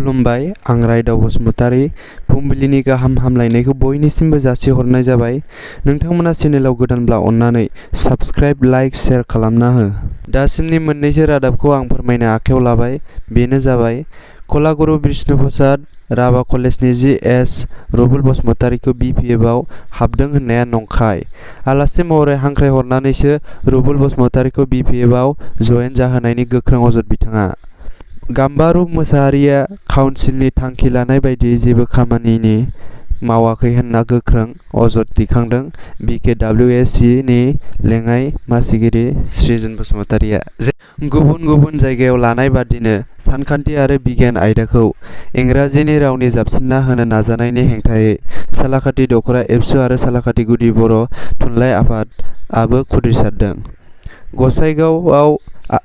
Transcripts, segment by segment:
खुलुमबाय, आं रायदाव बसुमतारी। फुंबिलिनि गाहाम हामलायनायखौ बयनिसिमबो जासिहरनाय जाबाय। नोंथांमोना चेनेलाव गोदानब्ला अन्नानै साबस्क्राइब, लाइक, शेयार खालामना हो। दासिमनि मोननैसो रादाबखौ आं फोरमायनो आखायाव लाबाय। बेनो जाबाय कलागुरु बिष्णु प्रसाद राभा कलेजनि जी.एस. रुबुल बसुमतारीखौ BPFआव हाबदों होननाया नंखाय। आलासि महरै हांख्रायहरनानैसो रुबुल बसुमतारीखौ BPFआव जयेन जाहोनायनि गोख्रों अजद बिथाङा। गाम्बारु मोसाहारिया काउन्सिलनि थांखि लानाय बायदियै जेबो खामानिनि मावाखै होनना गोख्रों अजद दैखांदों BKWSC नि लेङाइ मासिगिरि सृजन बसुमतारीया। गुबुन गुबुन जायगायाव लानाय बादिनो सानखान्थि आरो बिगियान आयदाखौ इंराजिनि रावनि जाबसिनना होनो नाजानायनि हेंथायै सालाकाटि दख'रा एबसु आरो सालाकाटि गुदि बर' थुनलाइ आफादआबो खुद्रिसारदों। गसाइगावआव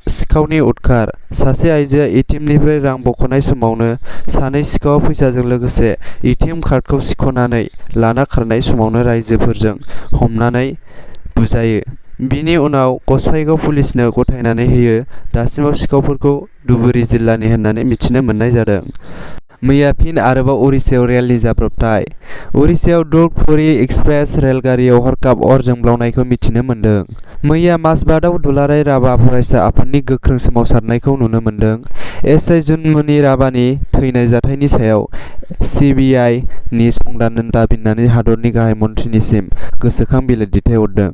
सिखावनि उदखार। सासे आइजोआ एटिएमनिफ्राय रां बख'नाय समावनो सानै सिखावआ फैसाजों लोगोसे एटिएम कार्डखौ सिख'नानै लाना खारनाय समावनो राइजोफोरजों हमनानै बुजायो। बिनि उनाव गसाइगाव पुलिसनो गथायनानै होयो। दासिमाव सिखावफोरखौ धुबुरी जिल्लानि होननानै मिथिनो मोननाय जादों। मैया फिन आरोबाव उरिष्यायाव रेलनि जाब्रबथाय। उरिष्यायाव दुर्ग-पुरी एक्सप्रेस रेलगारियाव हरखाब अर जोंब्लावनायखौ मिथिनो मोन्दों। मैया माजबाटआव दुलाराय राभा फरायसा आफादनि गोख्रों सोमावसारनायखौ नुनो मोन्दों। एस.आइ. जुनमणि राभानि थैनाय जाथायनि सायाव CBI नि संदाननो दाबिनानै हादरनि गाहाय मन्थ्रिनिसिम गोसोखां बिलाइ दैथायहरदों।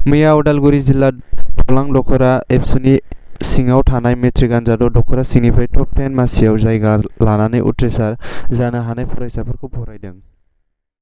मैया उदालगुरि जिल्ला दलां दख'रा एबसुनि सिङाव थानाय मेट्रिक आनजादाव दख'रा सिंनिफ्राय टप 10 मासियाव जायगा लानानै उथ्रिसार जानो हानाय फरायसाफोरखौ बरायदों।